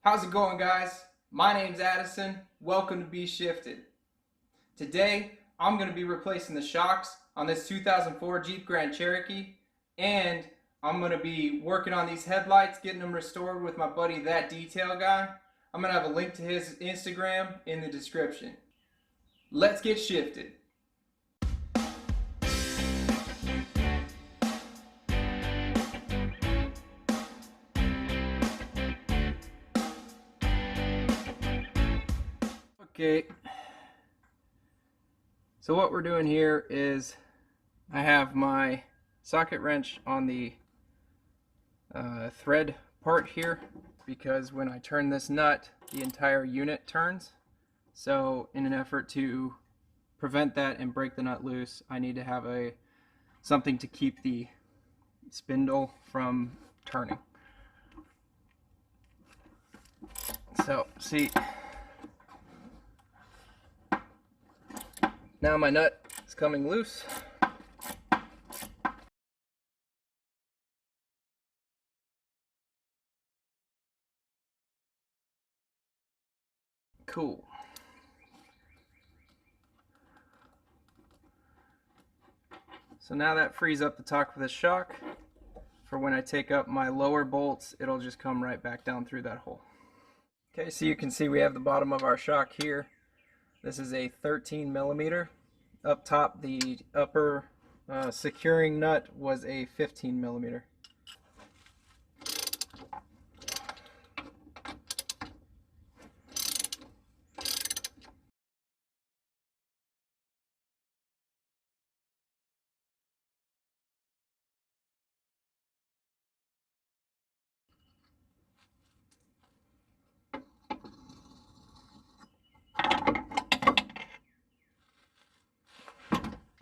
How's it going, guys? My name's Addison. Welcome to Be Shifted. Today, I'm going to be replacing the shocks on this 2004 Jeep Grand Cherokee, and I'm going to be working on these headlights, getting them restored with my buddy, That Detail Guy. I'm going to have a link to his Instagram in the description. Let's get shifted. Okay, so what we're doing here is I have my socket wrench on the thread part here because when I turn this nut, the entire unit turns. So in an effort to prevent that and break the nut loose, I need to have something to keep the spindle from turning. So see, now my nut is coming loose. Cool. So now that frees up the top of the shock. For when I take up my lower bolts, it'll just come right back down through that hole. Okay, so you can see we have the bottom of our shock here. This is a 13 millimeter. Up top, the upper securing nut was a 15 millimeter.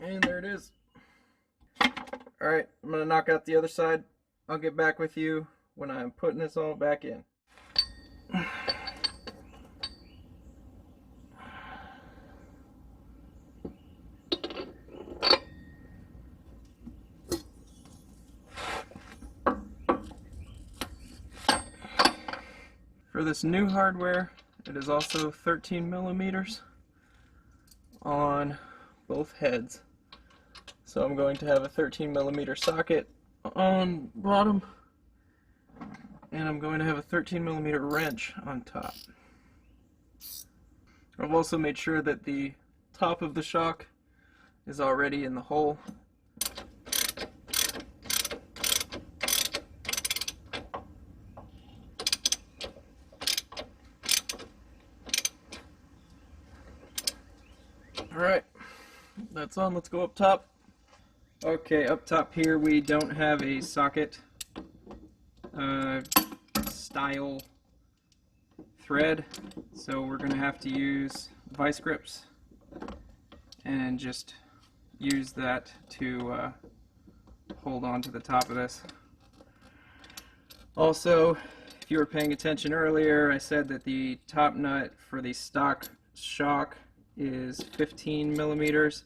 And there it is. Alright, I'm going to knock out the other side. I'll get back with you when I'm putting this all back in. For this new hardware, it is also 13 millimeters on both heads. So I'm going to have a 13 millimeter socket on bottom, and I'm going to have a 13 millimeter wrench on top. I've also made sure that the top of the shock is already in the hole. Alright, that's on. Let's go up top. Okay, up top here we don't have a socket style thread, so we're going to have to use vice grips and just use that to hold on to the top of this. Also, if you were paying attention earlier, I said that the top nut for the stock shock is 15 millimeters.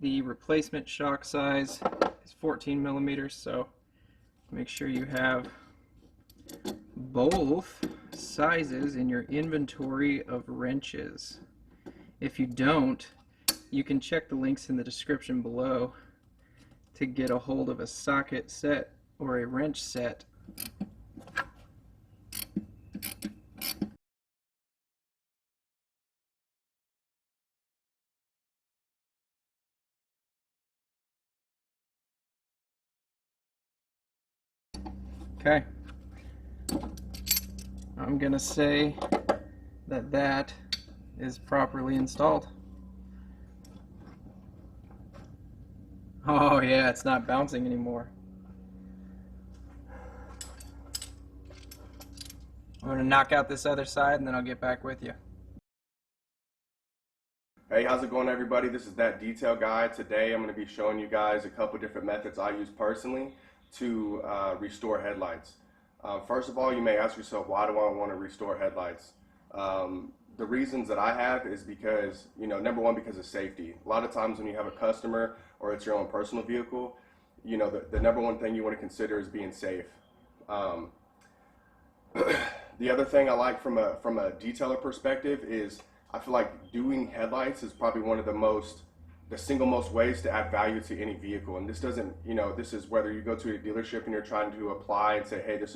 The replacement shock size is 14 millimeters, so make sure you have both sizes in your inventory of wrenches. If you don't, you can check the links in the description below to get a hold of a socket set or a wrench set. Okay, I'm gonna say that that is properly installed. Oh yeah, it's not bouncing anymore. I'm gonna knock out this other side and then I'll get back with you. Hey, how's it going, everybody? This is That Detail Guy. Today I'm going to be showing you guys a couple different methods I use personally to restore headlights. First of all, you may ask yourself, why do I want to restore headlights? The reasons that I have is because, number one, because of safety. A lot of times when you have a customer or it's your own personal vehicle, the number one thing you want to consider is being safe. The other thing I like from a detailer perspective is I feel like doing headlights is probably one of the single most ways to add value to any vehicle. And this doesn't, this is whether you go to a dealership and you're trying to apply and say, hey, this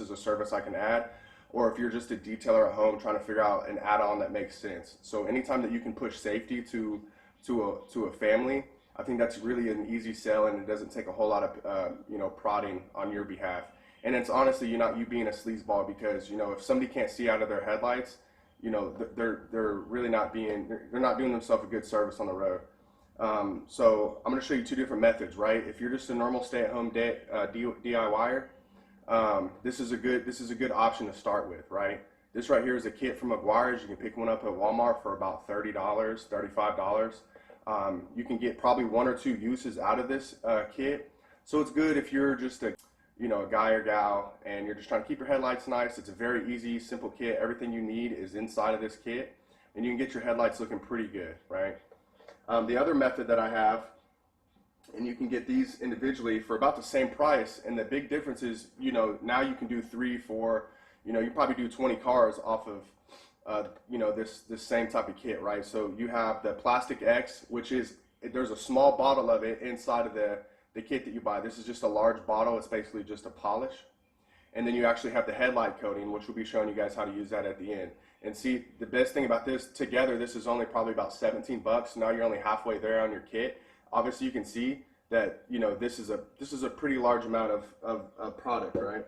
is a service I can add, or if you're just a detailer at home trying to figure out an add-on that makes sense. So anytime that you can push safety to a family, I think that's really an easy sell, and it doesn't take a whole lot of prodding on your behalf. And it's honestly, you're not you being a sleazeball, because if somebody can't see out of their headlights, they're really not doing themselves a good service on the road. So I'm going to show you two different methods, right? If you're just a normal stay-at-home DIYer, this is a good option to start with, right? This right here is a kit from McGuire's. You can pick one up at Walmart for about $30, $35. You can get probably one or two uses out of this kit. So it's good if you're just a guy or gal and you're just trying to keep your headlights nice. It's a very easy, simple kit. Everything you need is inside of this kit, and you can get your headlights looking pretty good, right? The other method that I have, and you can get these individually for about the same price, and the big difference is, now you can do 3, 4, you probably do 20 cars off of this same type of kit, right? So you have the Plastic X, which is, there's a small bottle of it inside of the kit that you buy. This is just a large bottle. It's basically just a polish. And then you actually have the headlight coating, which we'll be showing you guys how to use that at the end. And see, the best thing about this, together, this is only probably about 17 bucks. Now you're only halfway there on your kit. Obviously you can see that, this is a pretty large amount of product, right?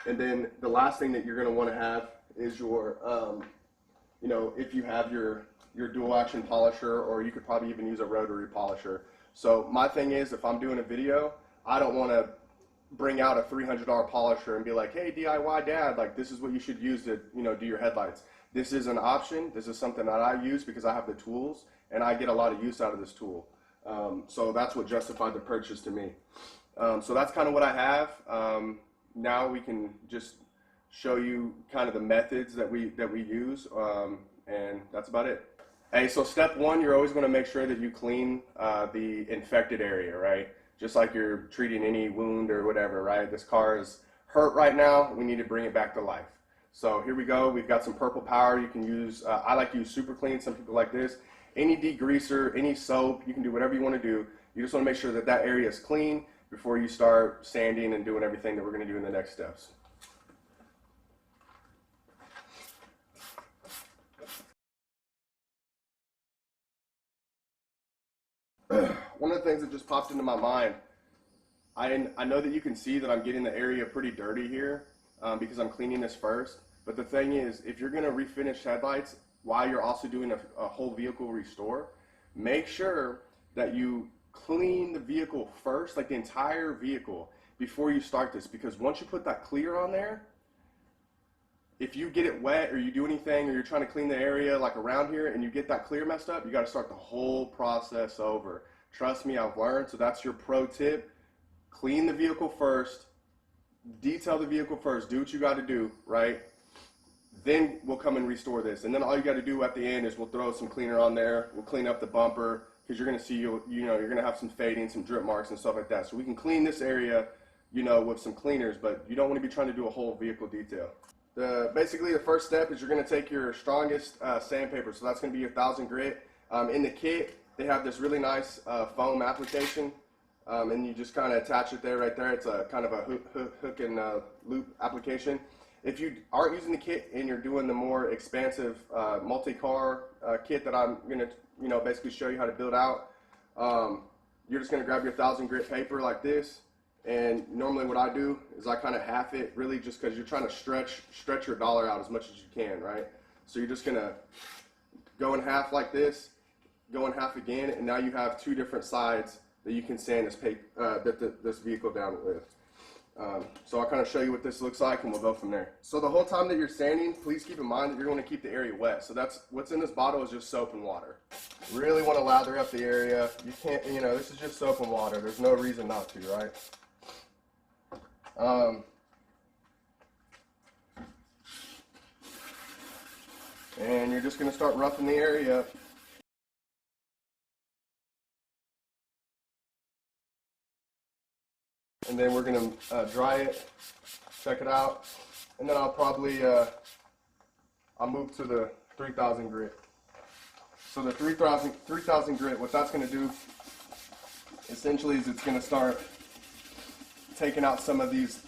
And then the last thing that you're gonna wanna have is your, if you have your dual action polisher, or you could probably even use a rotary polisher. So my thing is, if I'm doing a video, I don't want to bring out a $300 polisher and be like, hey, DIY dad, like this is what you should use to do your headlights. This is an option. This is something that I use because I have the tools and I get a lot of use out of this tool. So that's what justified the purchase to me. So that's kind of what I have. Now we can just show you kind of the methods that we use, and that's about it. Hey, so step one, you're always going to make sure that you clean the infected area, right? Just like you're treating any wound or whatever, right? This car is hurt right now. We need to bring it back to life. So here we go. We've got some purple power. You can use, I like to use super clean. Some people like this. Any degreaser, any soap, you can do whatever you want to do. You just want to make sure that that area is clean before you start sanding and doing everything that we're going to do in the next steps. One of the things that just popped into my mind, I know that you can see that I'm getting the area pretty dirty here because I'm cleaning this first. But the thing is, if you're going to refinish headlights while you're also doing a whole vehicle restore, make sure that you clean the vehicle first, like the entire vehicle, before you start this. Because once you put that clear on there, if you get it wet or you do anything, or you're trying to clean the area like around here and you get that clear messed up, you got to start the whole process over. Trust me, I've learned. So that's your pro tip. Clean the vehicle first, detail the vehicle first, do what you got to do, right? Then we'll come and restore this. And then all you got to do at the end is we'll throw some cleaner on there. We'll clean up the bumper, because you're going to see, you're going to have some fading, some drip marks and stuff like that. So we can clean this area, with some cleaners, but you don't want to be trying to do a whole vehicle detail. Basically, the first step is you're going to take your strongest sandpaper. So that's going to be your 1000 grit. In the kit, they have this really nice foam application, and you just kind of attach it there, right there. It's a kind of a hook and loop application. If you aren't using the kit and you're doing the more expansive multi-car kit that I'm going to basically show you how to build out, you're just going to grab your 1000 grit paper like this. And normally what I do is I kind of half it, really just because you're trying to stretch your dollar out as much as you can, right? So you're just going to go in half like this, go in half again, and now you have two different sides that you can sand this vehicle down with. So I'll kind of show you what this looks like, and we'll go from there. So the whole time that you're sanding, please keep in mind that you're going to keep the area wet. So that's what's in this bottle is just soap and water. Really want to lather up the area. You can't, this is just soap and water. There's no reason not to, right? And you're just going to start roughing the area up. And then we're going to dry it, check it out. and then I'll probably I'll move to the 3000 grit. So the 3000 grit, what that's going to do essentially is it's going to start taking out some of these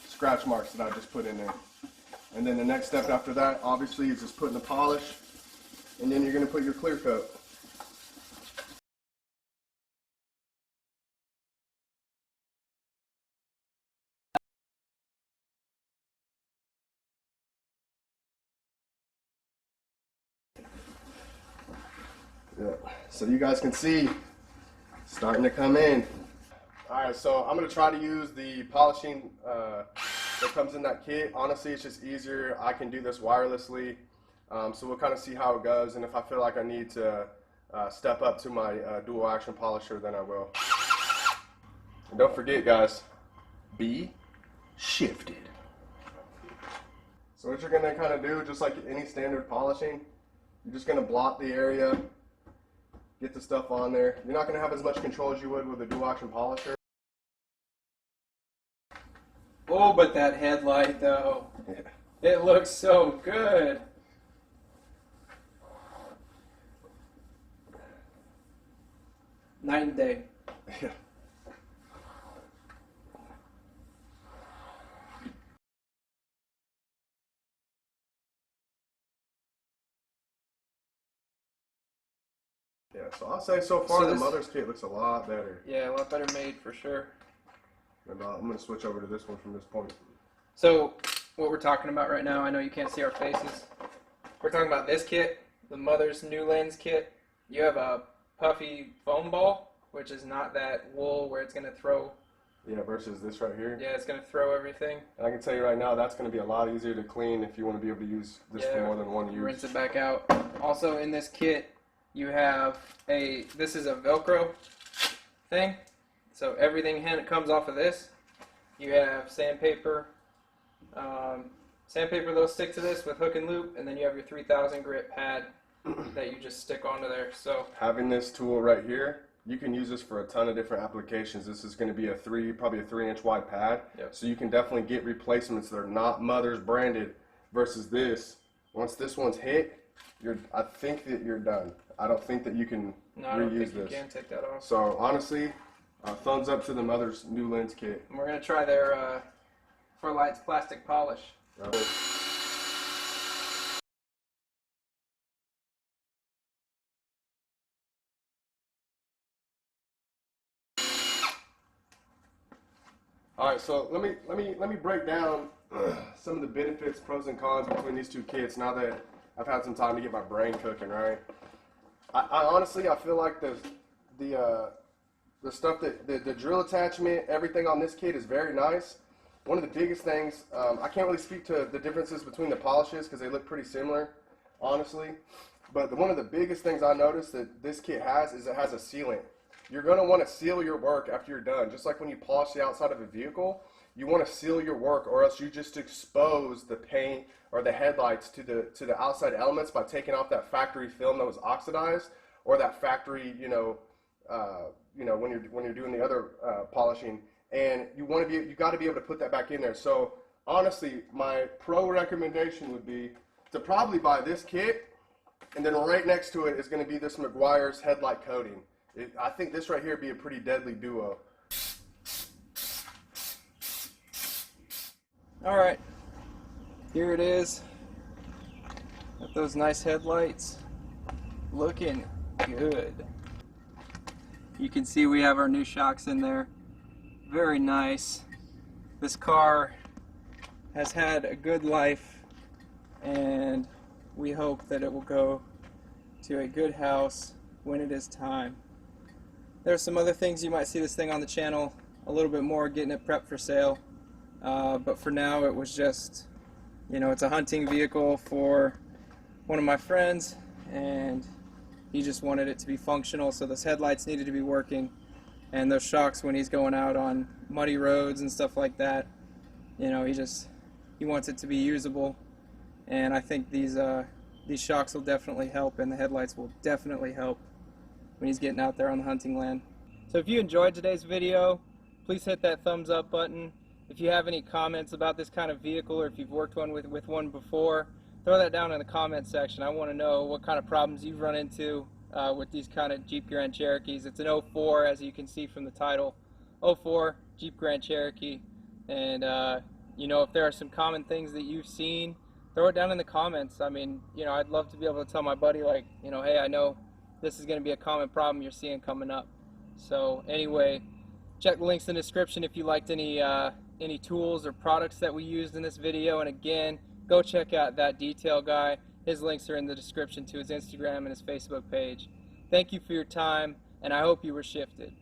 scratch marks that I just put in there. And then the next step after that, obviously, is just putting the polish, and then you're going to put your clear coat. Yeah. So you guys can see, starting to come in. Alright, so I'm going to try to use the polishing that comes in that kit. Honestly, it's just easier. I can do this wirelessly. So we'll kind of see how it goes, and if I feel like I need to step up to my dual action polisher, then I will. And don't forget, guys, be shifted. So what you're going to kind of do, just like any standard polishing, you're just going to blot the area, get the stuff on there. You're not going to have as much control as you would with a dual action polisher. Oh, but that headlight though, Yeah. it looks so good. Night and day. Yeah. Yeah, so I'll say so far the mother's kit looks a lot better. Yeah, a lot better made for sure. And I'm going to switch over to this one from this point. So, what we're talking about right now, I know you can't see our faces. We're talking about this kit, the mother's new lens kit. You have a puffy foam ball, which is not that wool where it's going to throw. Yeah, versus this right here. Yeah, it's going to throw everything. And I can tell you right now, that's going to be a lot easier to clean if you want to be able to use this for more than one use. Rinse it back out. Also, in this kit, you have this is a Velcro thing. So everything comes off of this. You have sandpaper. Sandpaper that'll stick to this with hook and loop, and then you have your 3000 grit pad that you just stick onto there. So having this tool right here, you can use this for a ton of different applications. This is going to be probably a 3-inch wide pad. Yep. So you can definitely get replacements that are not Mother's branded versus this. Once this one's hit, I think that you're done. I don't think that you can no, I reuse don't think this. you can take that off. So honestly, thumbs up to the Mother's new lens kit. And we're going to try their For Light's plastic polish. All right, so let me break down some of the benefits, pros and cons between these two kits. Now that I've had some time to get my brain cooking, right? I honestly feel like the stuff that the drill attachment, everything on this kit is very nice. One of the biggest things, I can't really speak to the differences between the polishes because they look pretty similar, honestly. But one of the biggest things I noticed that this kit has is it has a sealant. You're going to want to seal your work after you're done. Just like when you polish the outside of a vehicle, you want to seal your work, or else you just expose the paint or the headlights to the outside elements by taking off that factory film that was oxidized, or that factory, when you're doing the other polishing. And you got to be able to put that back in there. So honestly, my pro recommendation would be to probably buy this kit, and then right next to it is going to be this Meguiar's headlight coating. I think this right here would be a pretty deadly duo. All right, here it is. With those nice headlights, looking good. You can see we have our new shocks in there. Very nice. This car has had a good life, and we hope that it will go to a good house when it is time. There's some other things you might see this thing on the channel a little bit more, getting it prepped for sale. But for now, it was just, it's a hunting vehicle for one of my friends, and he just wanted it to be functional, so those headlights needed to be working, and those shocks when he's going out on muddy roads and stuff like that, he wants it to be usable, and I think these shocks will definitely help, and the headlights will definitely help when he's getting out there on the hunting land. So if you enjoyed today's video, please hit that thumbs up button. If you have any comments about this kind of vehicle, or if you've worked with one before, throw that down in the comment section. I want to know what kind of problems you've run into with these kind of Jeep Grand Cherokees. It's an '04, as you can see from the title. '04 Jeep Grand Cherokee. And if there are some common things that you've seen, throw it down in the comments. I mean, I'd love to be able to tell my buddy, like, hey, I know this is going to be a common problem you're seeing coming up. So anyway, check the links in the description if you liked any tools or products that we used in this video. And again, go check out That Detail Guy. His links are in the description to his Instagram and his Facebook page. Thank you for your time, and I hope you were shifted.